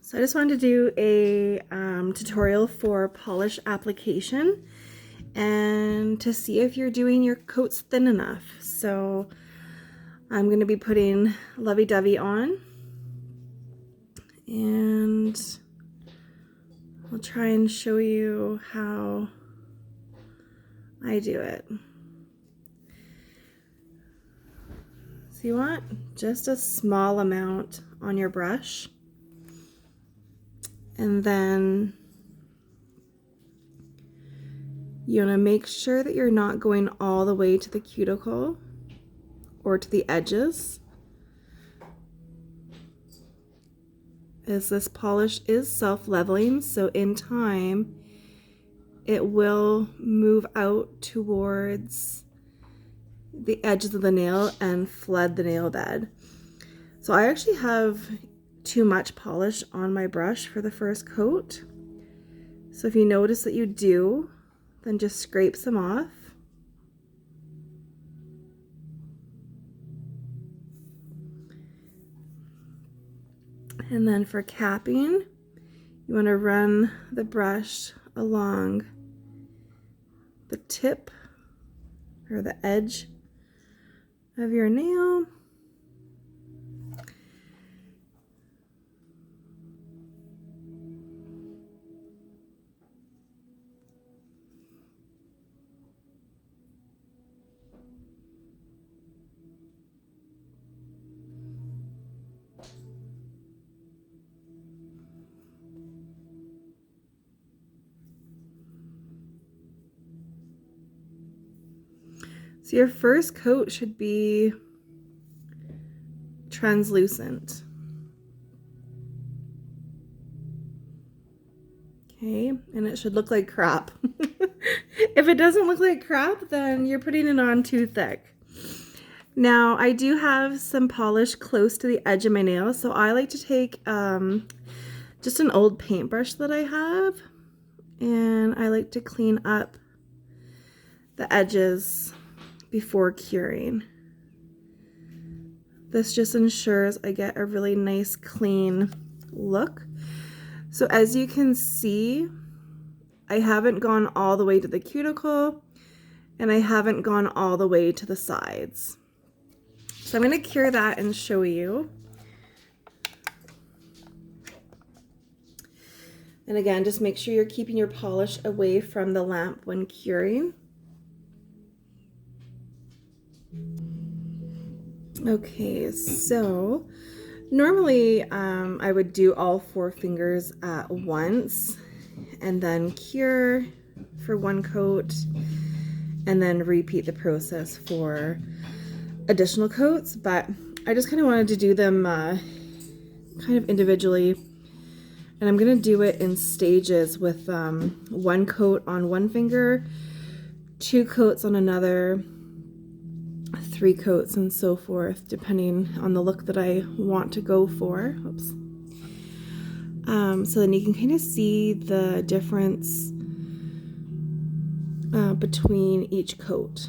So I just wanted to do a tutorial for polish application and to see if you're doing your coats thin enough. So I'm going to be putting Lovey Dovey on, and I'll try and show you how I do it. So you want just a small amount on your brush, and then you want to make sure that you're not going all the way to the cuticle or to the edges, as this polish is self-leveling, so in time it will move out towards the edges of the nail and flood the nail bed. So I actually have too much polish on my brush for the first coat. So if you notice that you do, then just scrape some off. And then for capping, you want to run the brush along the tip or the edge of your nail. So your first coat should be translucent. Okay, and it should look like crap. If it doesn't look like crap, then you're putting it on too thick. Now, I do have some polish close to the edge of my nail, so I like to take just an old paintbrush that I have, and I like to clean up the edges before curing. This just ensures I get a really nice clean look. So as you can see, I haven't gone all the way to the cuticle and I haven't gone all the way to the sides. So I'm going to cure that and show you. And again, just make sure you're keeping your polish away from the lamp when curing. Okay, so normally I would do all 4 fingers at once and then cure for one coat and then repeat the process for additional coats, but I just kind of wanted to do them kind of individually, and I'm going to do it in stages with 1 coat on one finger, 2 coats on another, 3 coats, and so forth, depending on the look that I want to go for. Oops. So then you can kind of see the difference between each coat.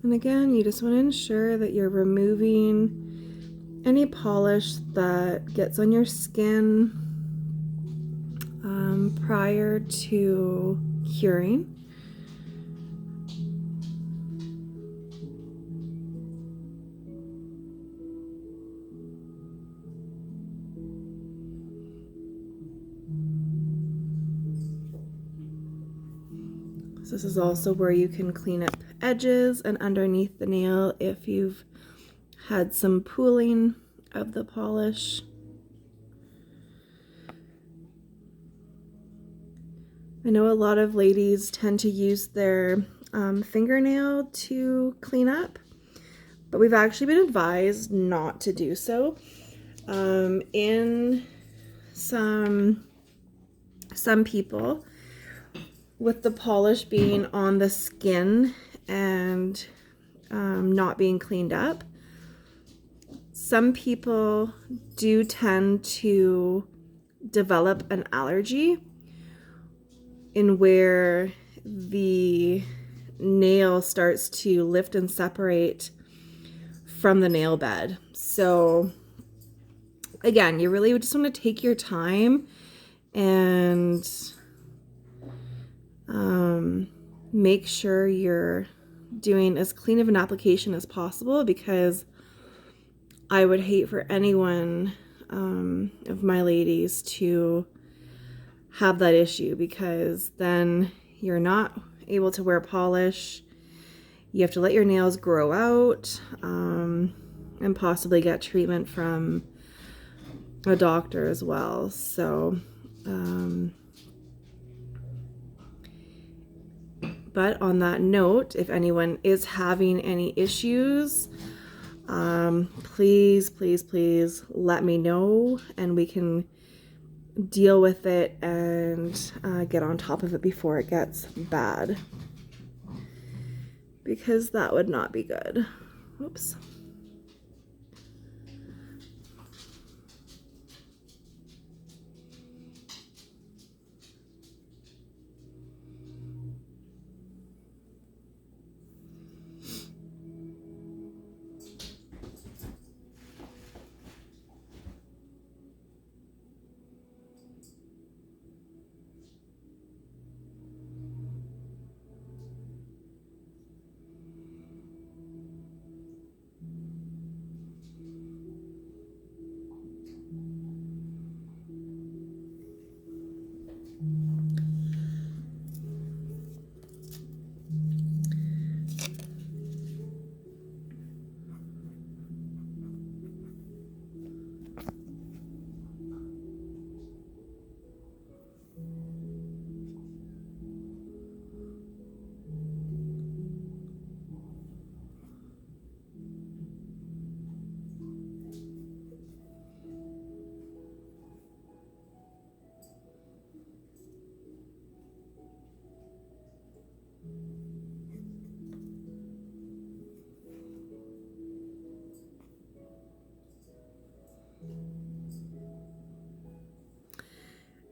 And again, you just want to ensure that you're removing any polish that gets on your skin prior to curing. So this is also where you can clean up edges and underneath the nail if you've had some pooling of the polish. I know a lot of ladies tend to use their fingernail to clean up, but we've actually been advised not to do so. In some people, with the polish being on the skin and not being cleaned up. Some people do tend to develop an allergy in where the nail starts to lift and separate from the nail bed. So again, you really just want to take your time and make sure you're doing as clean of an application as possible, because I would hate for anyone of my ladies to have that issue, because then you're not able to wear polish. You have to let your nails grow out and possibly get treatment from a doctor as well. So but on that note, if anyone is having any issues, please let me know, and we can deal with it and get on top of it before it gets bad, because that would not be good. Oops.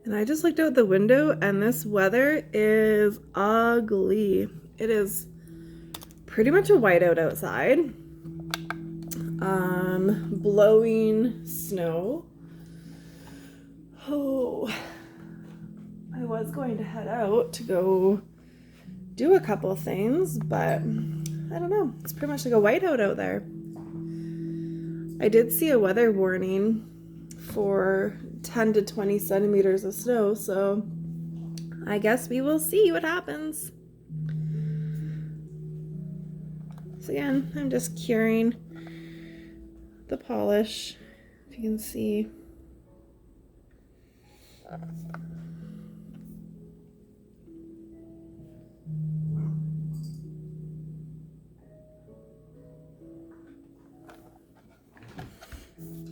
And I just looked out the window and this weather is ugly. It is pretty much a whiteout outside. Blowing snow. Oh, I was going to head out to go do a couple things, but I don't know. It's pretty much like a whiteout out there. I did see a weather warning for 10 to 20 centimeters of snow, so I guess we will see what happens. So again, I'm just curing the polish, if you can see.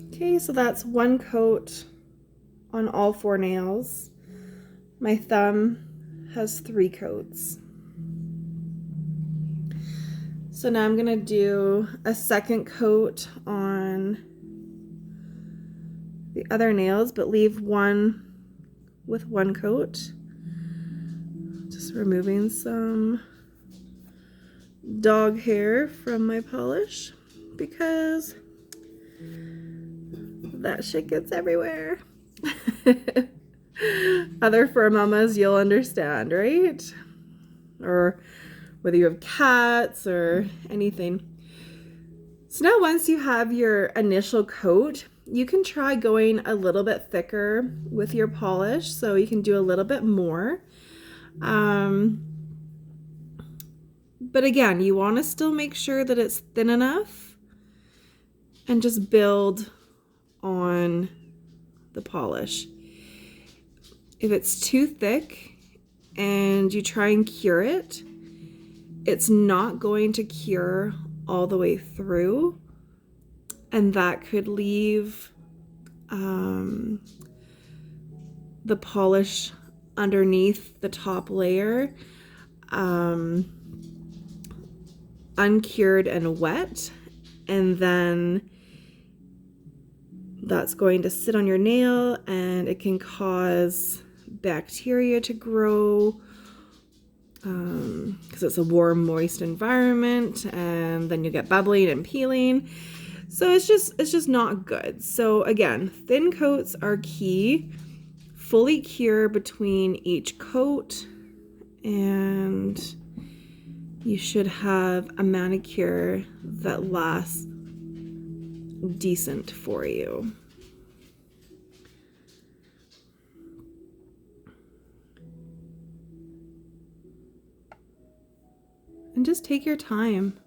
Okay, so that's one coat on all 4 nails. My thumb has 3 coats. So now I'm gonna do a second coat on the other nails, but leave one with 1 coat. Just removing some dog hair from my polish, because that shit gets everywhere. Other fur mamas, you'll understand, right? Or whether you have cats or anything. So now once you have your initial coat, you can try going a little bit thicker with your polish, so you can do a little bit more. But again, you want to still make sure that it's thin enough and just build on the polish. If it's too thick and you try and cure it, it's not going to cure all the way through, and that could leave the polish underneath the top layer uncured and wet, and then that's going to sit on your nail and it can cause bacteria to grow because it's a warm, moist environment, and then you get bubbling and peeling. So it's just not good. So again, thin coats are key. Fully cure between each coat, and you should have a manicure that lasts decent for you. And just take your time.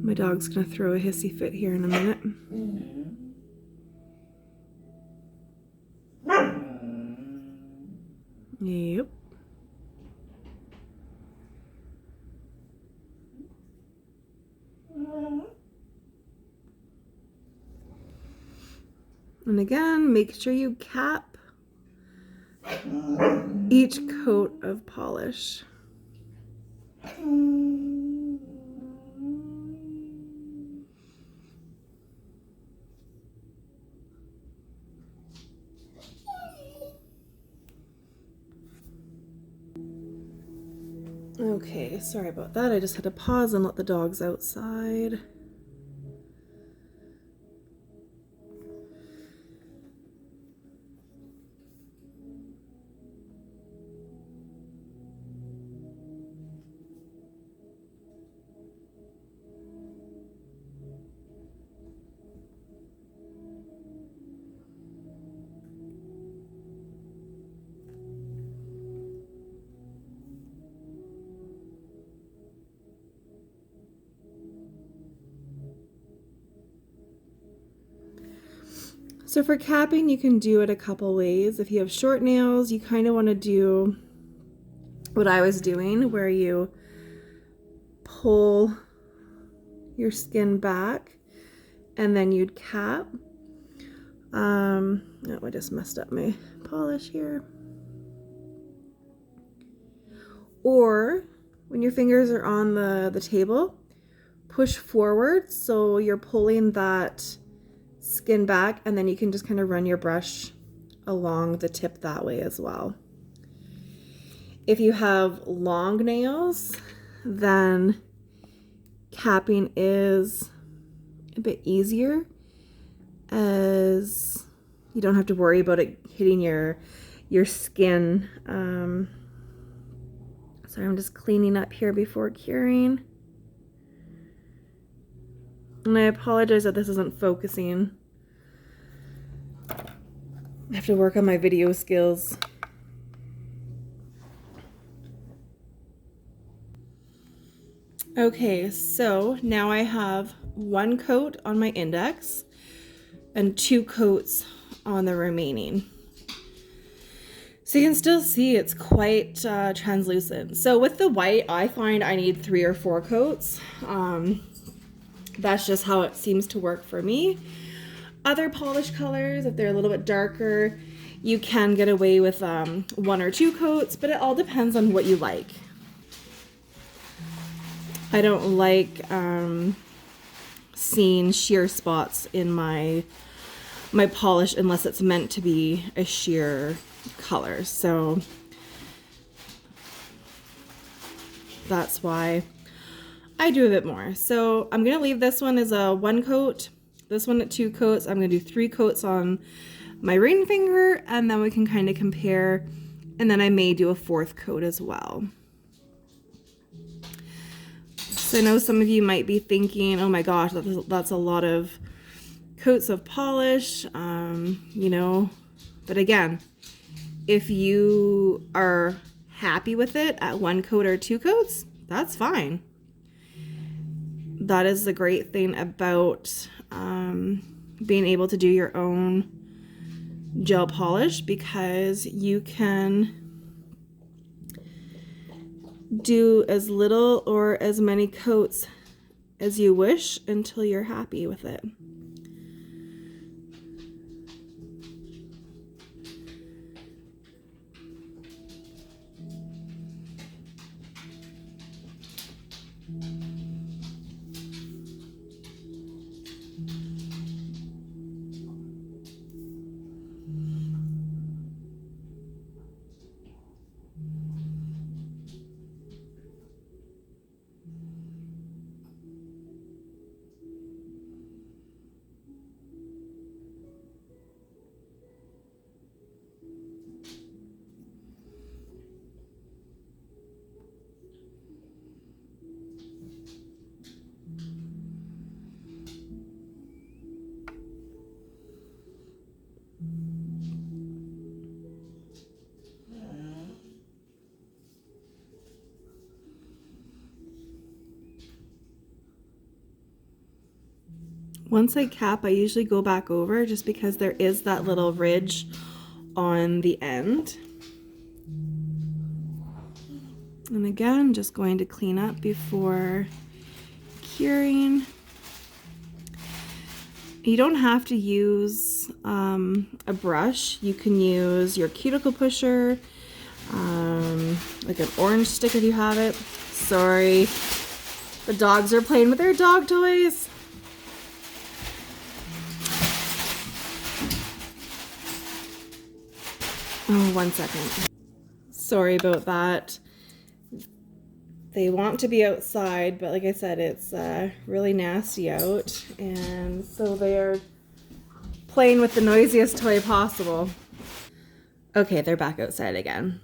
My dog's gonna throw a hissy fit here in a minute. Yep. And again, make sure you cap each coat of polish. Okay, sorry about that. I just had to pause and let the dogs outside. So for capping, you can do it a couple ways. If you have short nails, you kind of want to do what I was doing, where you pull your skin back and then you'd cap. Oh, I just messed up my polish here. Or when your fingers are on the table, push forward so you're pulling that skin back, and then you can just kind of run your brush along the tip that way as well. If you have long nails, then capping is a bit easier, as you don't have to worry about it hitting your skin. Sorry, I'm just cleaning up here before curing. And I apologize that this isn't focusing. I have to work on my video skills. Okay, so now I have one coat on my index and 2 coats on the remaining. So you can still see it's quite translucent. So with the white, I find I need 3 or 4 coats. That's just how it seems to work for me. Other polish colors, if they're a little bit darker, you can get away with 1 or 2 coats, but it all depends on what you like. I don't like seeing sheer spots in my polish unless it's meant to be a sheer color. So that's why I do a bit more. So I'm gonna leave this one as a 1 coat, this one at 2 coats. I'm gonna do 3 coats on my ring finger, and then we can kind of compare, and then I may do a 4th coat as well. So I know some of you might be thinking, oh my gosh, that's a lot of coats of polish, you know, but again, if you are happy with it at 1 coat or 2 coats, that's fine. That is the great thing about being able to do your own gel polish, because you can do as little or as many coats as you wish until you're happy with it. Once I cap, I usually go back over just because there is that little ridge on the end. And again, just going to clean up before curing. You don't have to use a brush. You can use your cuticle pusher, like an orange stick if you have it. Sorry, the dogs are playing with their dog toys. Oh, 1 second. Sorry about that. They want to be outside, but like I said, it's really nasty out, and so they're playing with the noisiest toy possible. Okay, they're back outside again.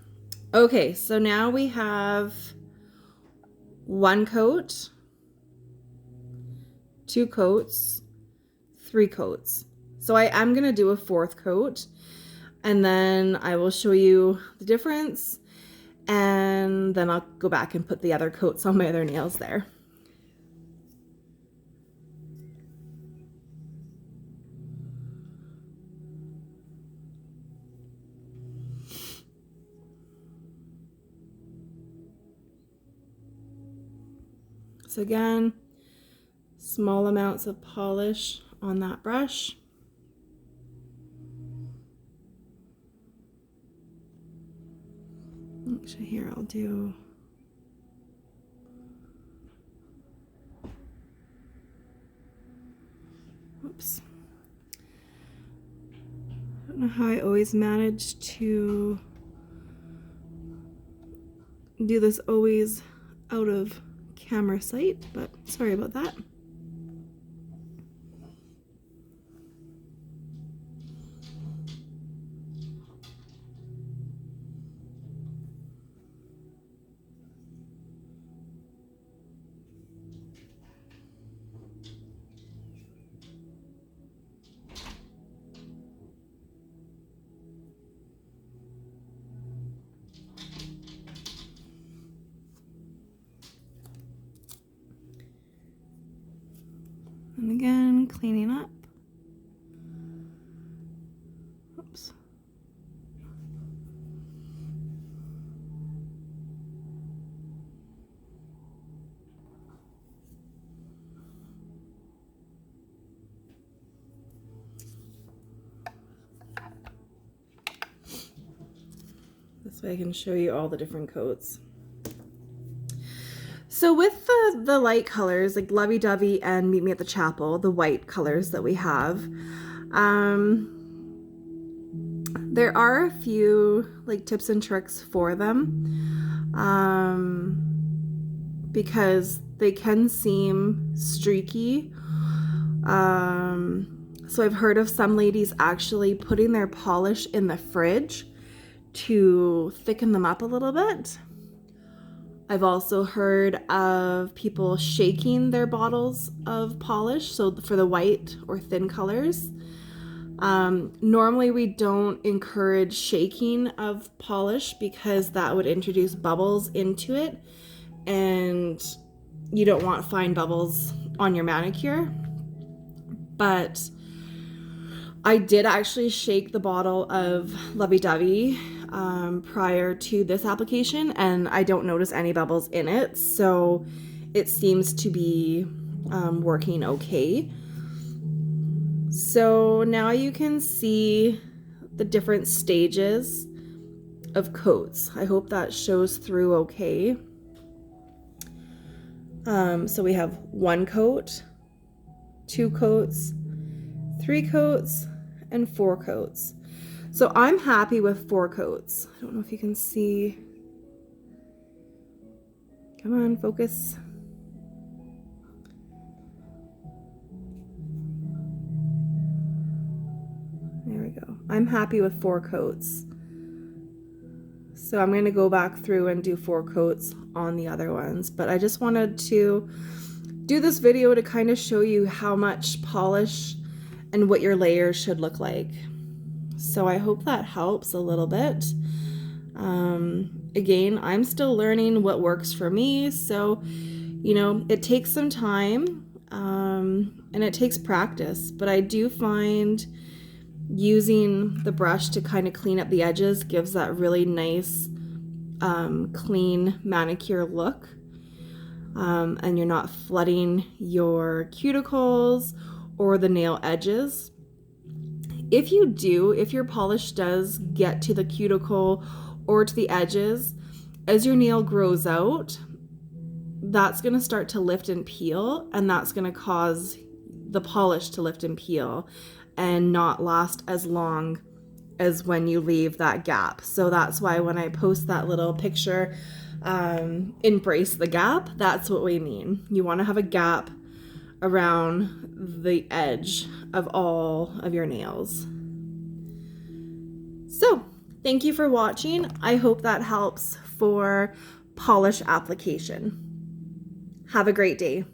Okay, so now we have 1 coat, 2 coats, 3 coats. So I am gonna do a 4th coat, and then I will show you the difference, and then I'll go back and put the other coats on my other nails there. So again, small amounts of polish on that brush. Actually, here I'll do oops. I don't know how I always manage to do this always out of camera sight, but sorry about that. And again, cleaning up. Oops. This way I can show you all the different coats. So with the light colors, like Lovey Dovey and Meet Me at the Chapel, the white colors that we have, there are a few like tips and tricks for them, because they can seem streaky. So I've heard of some ladies actually putting their polish in the fridge to thicken them up a little bit. I've also heard of people shaking their bottles of polish, so for the white or thin colors. Normally we don't encourage shaking of polish because that would introduce bubbles into it, and you don't want fine bubbles on your manicure. But I did actually shake the bottle of Lovey Dovey prior to this application, and I don't notice any bubbles in it, so it seems to be working okay. So now you can see the different stages of coats. I hope that shows through okay. So we have 1 coat, 2 coats, 3 coats, and 4 coats. So I'm happy with 4 coats. I don't know if you can see. Come on, focus. There we go. I'm happy with 4 coats. So I'm going to go back through and do 4 coats on the other ones. But I just wanted to do this video to kind of show you how much polish and what your layers should look like. So I hope that helps a little bit. Again, I'm still learning what works for me. So, you know, it takes some time. And it takes practice, but I do find using the brush to kind of clean up the edges gives that really nice clean manicure look. And you're not flooding your cuticles or the nail edges. If your polish does get to the cuticle or to the edges, as your nail grows out, that's going to start to lift and peel, and that's going to cause the polish to lift and peel and not last as long as when you leave that gap. So that's why when I post that little picture, embrace the gap, that's what we mean. You want to have a gap around the edge of all of your nails. So thank you for watching. I hope that helps for polish application. Have a great day.